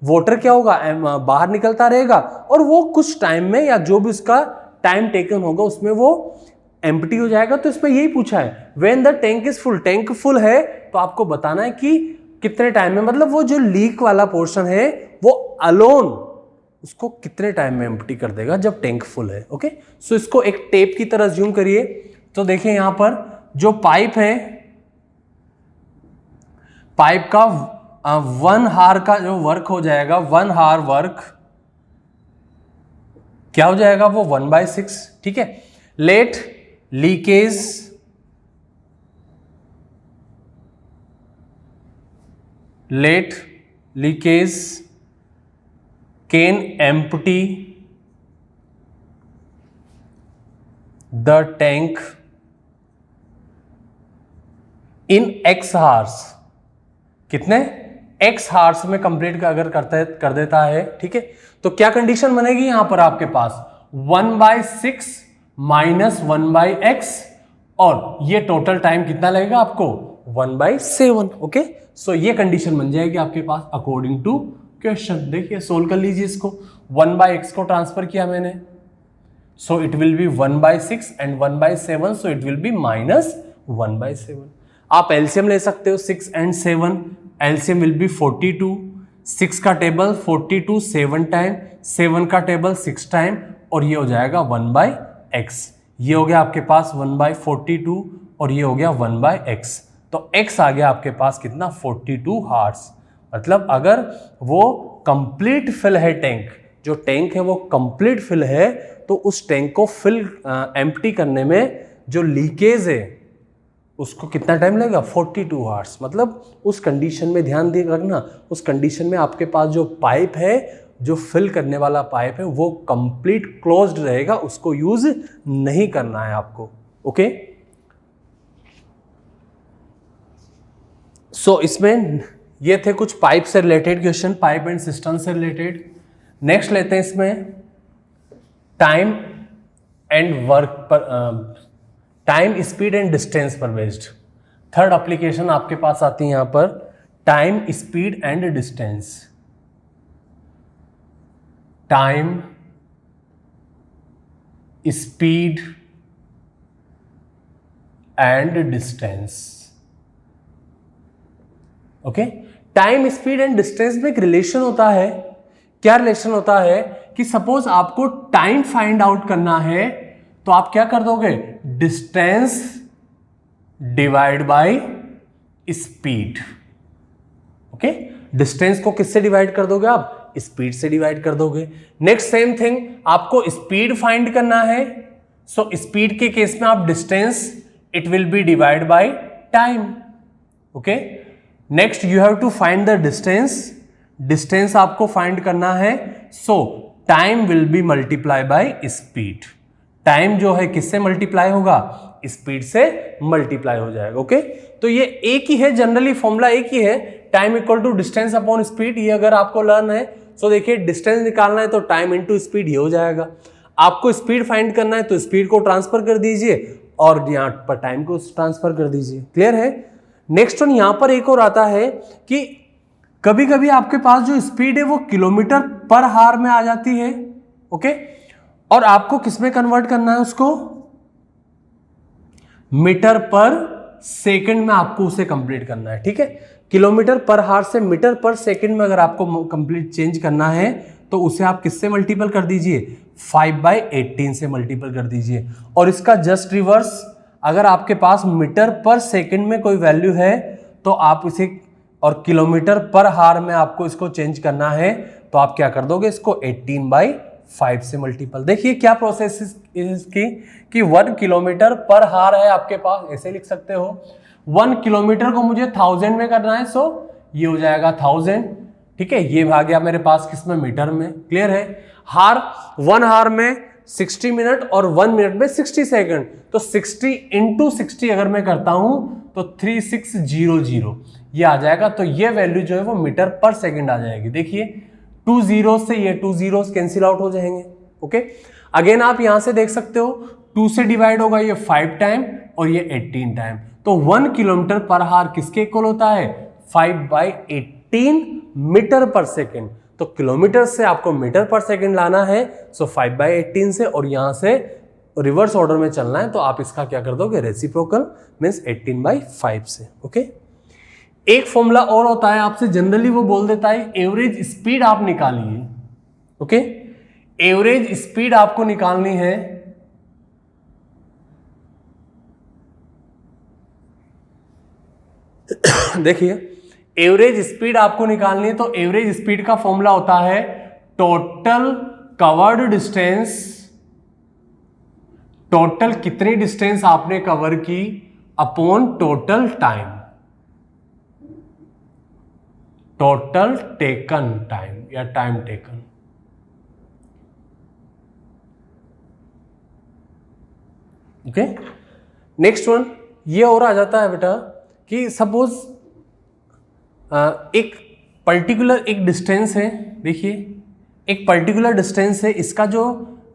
वाटर क्या होगा, बाहर निकलता रहेगा, और वो कुछ टाइम में या जो भी उसका टाइम टेकन होगा उसमें वो एम्प्टी हो जाएगा। तो इसमें यही पूछा है, when the tank is full, tank full है तो आपको बताना है कि कितने टाइम में, मतलब वो जो लीक वाला पोर्शन है वो अलोन उसको कितने टाइम में एम्प्टी कर देगा जब टैंक फुल है, ओके। सो इसको एक टेप की तरह अज्यूम करिए। तो देखिए यहां पर जो पाइप है, पाइप का 1 आवर का जो वर्क हो जाएगा, 1 आवर वर्क क्या हो जाएगा, वो 1/6, ठीक है। Let leakage can empty the tank in X hours, कितने X आवर्स में कंप्लीट अगर कर देता है, ठीक है। तो क्या कंडीशन बनेगी यहां पर आपके पास 1/6 माइनस 1/x, और ये टोटल टाइम कितना लगेगा आपको 1/7, ओके। सो ये कंडीशन बन जाएगी आपके पास अकॉर्डिंग टू क्वेश्चन। देखिए सोल्व कर लीजिए इसको, 1/x को ट्रांसफर किया मैंने, सो it will B 1/6 and 1/7, so it will B -1/7। आप एलसीएम ले सकते हो 6 एंड 7, एलसीएम विल बी 42, 6 का टेबल 42 7 टाइम, 7 का टेबल 6 टाइम, और ये हो जाएगा 1/x। ये हो गया आपके पास 1/42 और ये हो गया 1/x। तो x आ गया आपके पास कितना 42 आवर्स। मतलब अगर वो कंप्लीट फिल है टैंक, जो टैंक है वो कंप्लीट फिल है, तो उस टैंक को फिल एम्प्टी करने में जो लीकेज है उसको कितना टाइम लगेगा 42 आवर्स। मतलब उस कंडीशन में ध्यान दे रखना, उस कंडीशन में आपके पास जो पाइप है, जो फिल करने वाला पाइप है, वो कंप्लीट क्लोज्ड रहेगा, उसको यूज नहीं करना है आपको, ओके। सो इसमें ये थे कुछ पाइप से related question, pipe and system से रिलेटेड। नेक्स्ट लेते हैं इसमें टाइम एंड वर्क पर, टाइम स्पीड एंड डिस्टेंस पर बेस्ड। थर्ड एप्लीकेशन आपके पास आती है यहां पर, time speed and distance. Time speed and distance, okay. Time speed and distance में एक रिलेशन होता है। क्या रिलेशन होता है कि सपोज आपको टाइम फाइंड आउट करना है, तो आप क्या कर दोगे, distance divide by speed, okay. Distance को किससे डिवाइड कर दोगे आप, स्पीड से डिवाइड कर दोगे। नेक्स्ट सेम थिंग, आपको स्पीड फाइंड करना है, सो स्पीड के केस में आप distance it will be divide by time, okay. Next you have to find the distance, distance आपको फाइंड करना है, so time will be multiply by speed. Time जो है किससे मल्टीप्लाई होगा, स्पीड से मल्टीप्लाई हो जाएगा, ओके। तो ये एक ही है, जनरली फॉर्मूला एक ही है, time equal to distance upon speed. ये अगर आपको लर्न है, सो देखिए डिस्टेंस निकालना है तो टाइम इनटू स्पीड ये हो जाएगा। आपको स्पीड फाइंड करना है तो स्पीड को ट्रांसफर कर दीजिए, और यहाँ पर टाइम को ट्रांसफर कर दीजिए। क्लियर है। नेक्स्ट वन यहाँ पर एक और आता है कि कभी कभी आपके पास जो स्पीड है वो किलोमीटर पर हार में आ जाती है, ओके, और आपको किस में कन्वर्ट करना है उसको, मीटर पर सेकंड में आपको उसे कंप्लीट करना है। ठीक है, किलोमीटर पर हार से मीटर पर सेकंड में अगर आपको कंप्लीट चेंज करना है तो उसे आप किससे मल्टीपल कर दीजिए, 5/18 से मल्टीपल कर दीजिए। और इसका जस्ट रिवर्स, अगर आपके पास मीटर पर सेकंड में कोई वैल्यू है तो आप इसे, और किलोमीटर पर हार में आपको इसको चेंज करना है तो आप क्या कर दोगे, इसको 18/5 से मल्टीपल। देखिए क्या प्रोसेस इसकी कि 1 किलोमीटर पर हार है आपके पास, ऐसे लिख सकते हो। 1 किलोमीटर को मुझे 1000 में करना है, सो ये हो जाएगा 1000। ठीक है, ये भाग गया मेरे पास किसमें, मीटर में। क्लियर है। हार, 1 हार में 60 मिनट और 1 मिनट में 60 सेकंड, तो 60 × 60 अगर मैं करता हूं तो 3600 ये आ जाएगा। तो ये वैल्यू जो है वो मीटर पर सेकंड आ जाएगी। देखिए 2 जीरो से ये 2 जीरोस कैंसिल आउट हो जाएंगे। ओके, अगेन आप यहां से देख सकते हो 2 से डिवाइड होगा ये 5 टाइम और ये 18 टाइम, तो 1 किलोमीटर पर हार किसके इक्वल होता है, 5/18 मीटर पर सेकेंड। तो किलोमीटर से आपको मीटर पर सेकेंड लाना है, सो 5/18 से, और यहां से रिवर्स ऑर्डर में चलना है तो आप इसका क्या कर दोगे, रेसिप्रोकल मींस 18/5 से। ओके, एक फॉर्मूला और होता है, आपसे जनरली वो बोल देता है एवरेज स्पीड आप निकालिए। ओके, एवरेज स्पीड आपको निकालनी है, देखिए एवरेज स्पीड आपको निकालनी है तो एवरेज स्पीड का फॉर्मूला होता है टोटल कवर्ड डिस्टेंस, टोटल कितनी डिस्टेंस आपने कवर की upon total time, total taken time या time taken. Okay, next one ये और आ जाता है बेटा कि सपोज एक पर्टिकुलर एक डिस्टेंस है, देखिए एक पर्टिकुलर डिस्टेंस है, इसका जो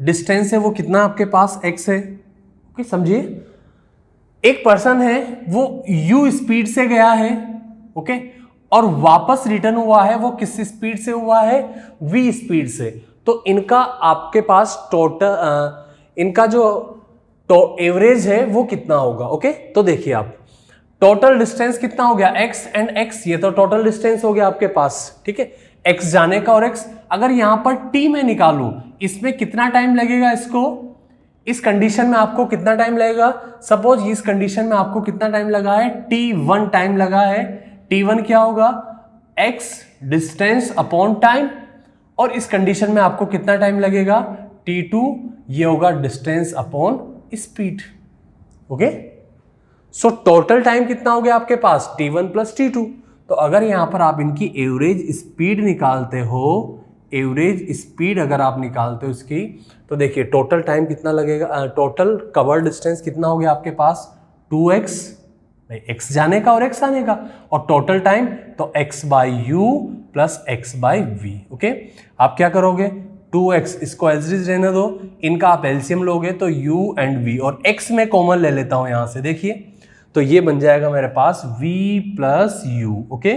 डिस्टेंस है वो कितना आपके पास x है। ओके, समझिए एक पर्सन है वो u स्पीड से गया है, ओके, और वापस रिटर्न हुआ है वो किस स्पीड से हुआ है, v स्पीड से। तो इनका आपके पास टोटल इनका जो एवरेज है वो कितना होगा। ओके, तो देखिए आप टोटल डिस्टेंस कितना हो गया, x एंड x, ये तो टोटल डिस्टेंस हो गया आपके पास। ठीक है, x जाने का और x, अगर यहां पर t में निकालूं इसमें कितना टाइम लगेगा, इसको इस कंडीशन में आपको कितना टाइम लगेगा, सपोज इस कंडीशन में आपको कितना टाइम लगा है, t1 टाइम लगा है। t1 क्या होगा, x डिस्टेंस अपॉन टाइम, और इस कंडीशन में आपको कितना टाइम लगेगा, t2 ये होगा distance upon speed. Okay, so total time कितना हो गया आपके पास, t1 प्लस t2। तो अगर यहां पर आप इनकी एवरेज स्पीड निकालते हो, एवरेज स्पीड अगर आप निकालते हो इसकी, तो देखिए टोटल टाइम कितना लगेगा, टोटल कवर डिस्टेंस कितना हो गया आपके पास, 2x, x जाने का और x आने का, और टोटल टाइम तो x/u प्लस x/v। ओके, आप क्या करोगे, 2x इसको एज इज रहने दो, इनका आप एलसीएम लोगे तो u एंड v, और x में कॉमन ले लेता हूं यहां से, देखिए तो ये बन जाएगा मेरे पास v प्लस u। ओके,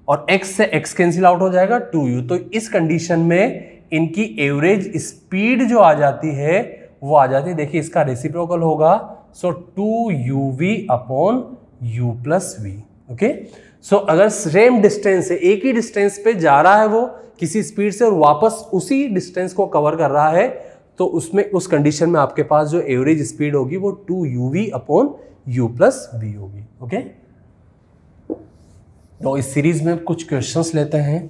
और x से x कैंसिल आउट हो जाएगा 2u। तो इस कंडीशन में इनकी एवरेज स्पीड जो आ जाती है वो आ जाती है, देखिए इसका रेसिप्रोकल होगा, so 2uv upon u plus v। Okay, so अगर सेम डिस्टेंस है, एक ही डिस्टेंस पे जा रहा है वो किसी स्पीड से और वापस उसी डिस्टेंस को कवर कर रहा है, तो उसमें उस कंडीशन में आपके पास जो एवरेज स्पीड होगी वो 2uv upon u plus v होगी। ओके, तो इस सीरीज में कुछ क्वेश्चंस लेते हैं।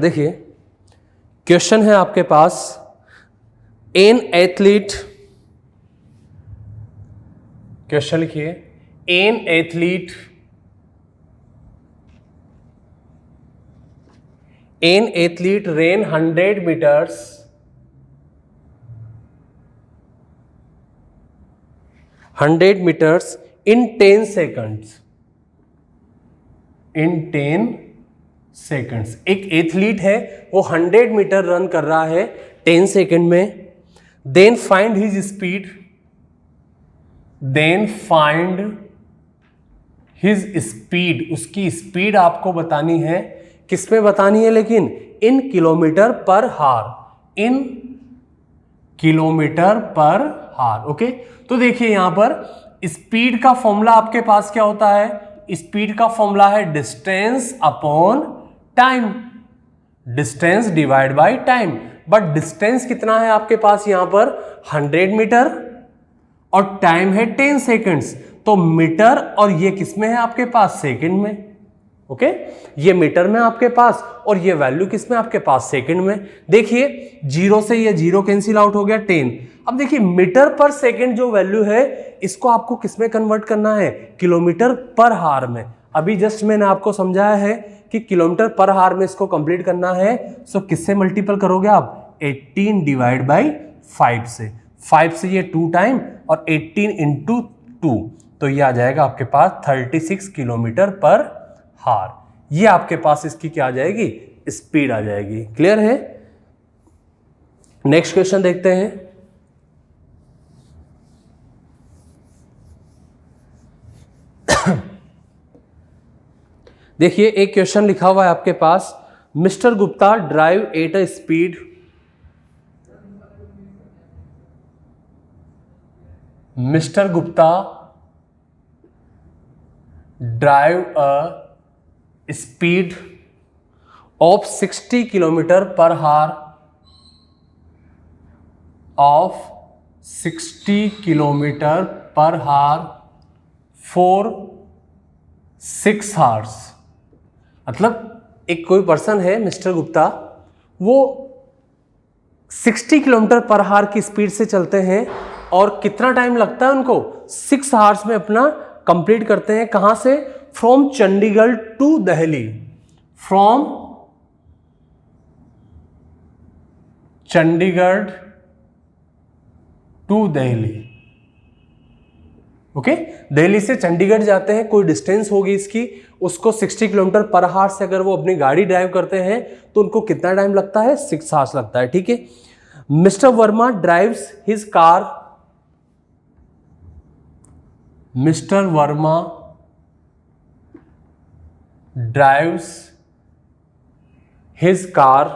देखिए क्वेश्चन है आपके पास, एन एथलीट, क्वेश्चन लिखिए, an athlete ran 100 meters in 10 seconds, in 10 seconds. एक एथलीट है, वो 100 मीटर रन कर रहा है 10 सेकंड में। Then find his speed, then find his speed, उसकी स्पीड आपको बतानी है। किस में बतानी है लेकिन? इन किलोमीटर पर हार, इन किलोमीटर पर हार। ओके, तो देखिए यहां पर स्पीड का फॉर्मूला आपके पास क्या होता है? स्पीड का फॉर्मूला है distance upon time, distance divide by time. But distance कितना है आपके पास यहां पर? 100 मीटर और टाइम है 10 सेकंड्स। तो मीटर और ये किस में है आपके पास? सेकंड में। ओके, ये मीटर में आपके पास और ये वैल्यू किस में आपके पास? सेकंड में। देखिए 0 से ये 0 कैंसिल आउट हो गया 10। अब देखिए मीटर पर सेकंड जो वैल्यू है इसको आपको किस में कन्वर्ट करना है? किलोमीटर पर हार में। अभी जस्ट मैंने आपको समझाया है कि किलोमीटर पर हार में इसको कंप्लीट करना है। सो किससे मल्टीपल करोगे आप? 18 डिवाइड बाई 5 से। 5 से ये 2 टाइम और 18 इंटू 2, तो ये आ जाएगा आपके पास 36 किलोमीटर पर हार। ये आपके पास इसकी क्या आ जाएगी? स्पीड आ जाएगी। क्लियर है? नेक्स्ट क्वेश्चन देखते हैं। देखिए एक क्वेश्चन लिखा हुआ है आपके पास, mister Gupta drive at a speed, mister Gupta drive a speed of 60 kilometre per hour, of 60 kilometre per hour for 6 hours. मतलब एक कोई पर्सन है मिस्टर गुप्ता, वो 60 किलोमीटर पर हार की स्पीड से चलते हैं और कितना टाइम लगता है उनको? 6 आवर्स में अपना कंप्लीट करते हैं। कहां से? From Chandigarh to Delhi, from Chandigarh to Delhi. Okay, Delhi से चंडीगढ़ जाते हैं, कोई डिस्टेंस होगी इसकी, उसको 60 किलोमीटर पर हार से अगर वो अपनी गाड़ी ड्राइव करते हैं तो उनको कितना टाइम लगता है? 6 आवर्स लगता है। ठीक है। Mister Verma drives his car, mister Verma drives his car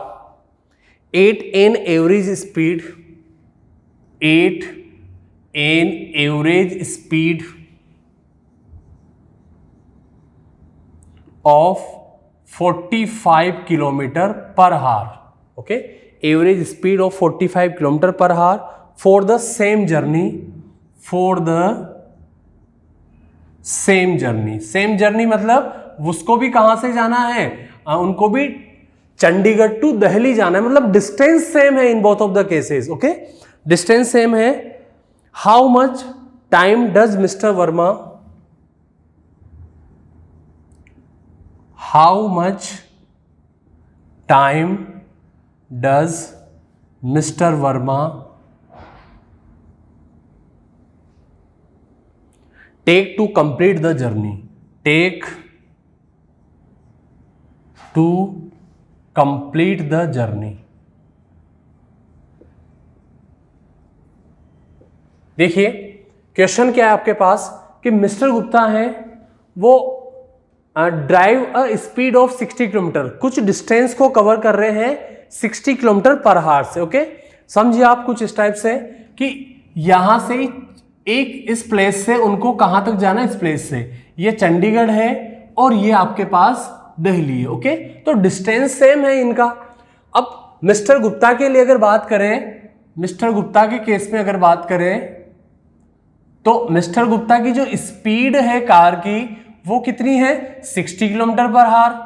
at an average speed, at an average speed of 45 kilometre per hour. Okay, average speed of 45 kilometre per hour for the same journey, for the same journey. Same journey मतलब उसको भी कहां से जाना है? उनको भी Chandigarh to Delhi जाना है, मतलब डिस्टेंस सेम है in both of the cases. Okay, distance same है। How much time does mister Verma, how much time does mister Verma take to complete the journey, take to complete the journey. देखिए question क्या है आपके पास कि mister Gupta है, वो drive a speed of 60 kilometre, कुछ डिस्टेंस को कवर कर रहे हैं 60 किलोमीटर पर हार से। ओके, समझिए आप कुछ इस टाइप से कि यहां से एक इस प्लेस से उनको कहां तक जाना है? इस प्लेस से ये चंडीगढ़ है और ये आपके पास दिल्ली है। ओके, तो डिस्टेंस सेम है इनका। अब मिस्टर गुप्ता के लिए अगर बात करें, मिस्टर गुप्ता के केस में अगर बात करें तो मिस्टर गुप्ता की जो स्पीड है कार की वो कितनी है? 60 किलोमीटर पर हार।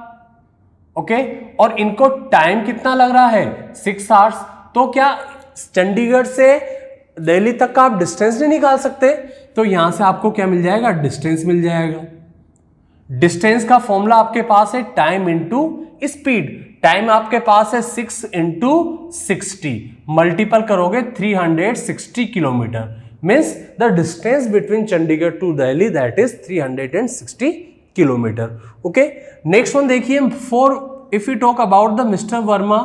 ओके, और इनको टाइम कितना लग रहा है? 6 आवर्स। तो क्या चंडीगढ़ से दिल्ली तक का आप डिस्टेंस नहीं निकाल सकते? तो यहां से आपको क्या मिल जाएगा? डिस्टेंस मिल जाएगा। डिस्टेंस का फॉर्मूला आपके पास है टाइम इंटू स्पीड। टाइम आपके पास है 6 इंटू 60, मल्टीपल करोगे 360 kilometre, means the distance between Chandigarh to Delhi that is 360 kilometre. Okay, next one देखिए, for if you talk about the mister Verma,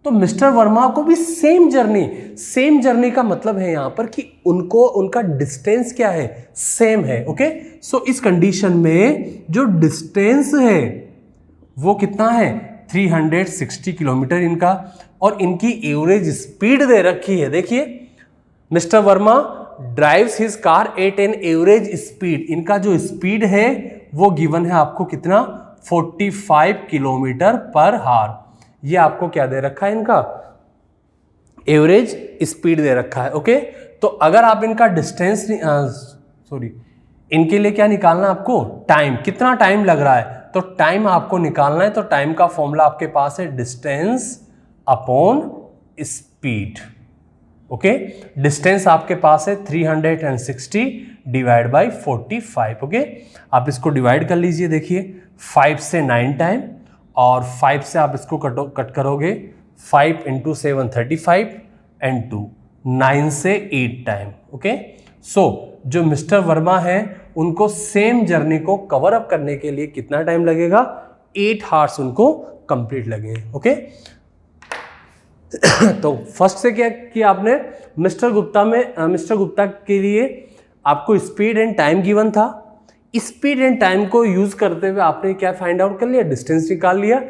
तो मिस्टर वर्मा को भी सेम जर्नी का मतलब है यहां पर कि उनका डिस्टेंस क्या है, सेम है। ओके, सो इस कंडीशन में जो डिस्टेंस है वो कितना है, 360 किलोमीटर इनका, और इनकी एवरेज स्पीड दे रखी है। देखिए, mister Verma drives his car at an average speed, इनका जो स्पीड है वो गिवन है आपको कितना, 45 किलोमीटर पर हावर। ये आपको क्या दे रखा है, इनका एवरेज स्पीड दे रखा है। ओके, तो अगर आप इनका डिस्टेंस इनके लिए क्या निकालना है आपको, टाइम, कितना टाइम लग रहा है, तो टाइम आपको निकालना है। तो टाइम का फॉर्मूला आपके पास है distance upon speed. Okay, distance आपके पास है 360 डिवाइड बाई 45। ओके, आप इसको डिवाइड कर लीजिए। देखिए, 5 से 9 टाइम, और 5 से आप इसको कट करोगे, 5 × 7 35 एंड 2 9 से 8 टाइम। ओके, सो जो मिस्टर वर्मा है उनको सेम जर्नी को कवर अप करने के लिए कितना टाइम लगेगा, 8 आवर्स उनको कंप्लीट लगे। ओके, तो फर्स्ट से क्या किया आपने, मिस्टर गुप्ता के लिए आपको स्पीड एंड टाइम गिवन था, स्पीड एंड टाइम को यूज करते हुए आपने क्या फाइंड आउट कर लिया, डिस्टेंस निकाल लिया।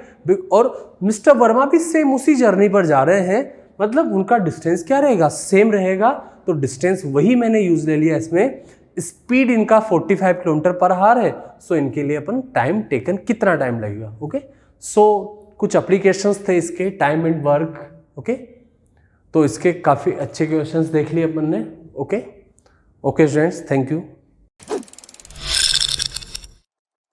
और मिस्टर वर्मा भी सेम उसी जर्नी पर जा रहे हैं, मतलब उनका डिस्टेंस क्या रहेगा, सेम रहेगा। तो डिस्टेंस वही मैंने यूज ले लिया इसमें। स्पीड इनका 45 किलोमीटर पर हावर है, सो इनके लिए अपन टाइम टेकन कितना टाइम लगेगा। ओके, सो कुछ एप्लीकेशंस थे इसके, टाइम एंड वर्क। ओके, तो इसके काफ़ी अच्छे क्वेश्चंस देख लिए अपन ने। Okay students, thank you.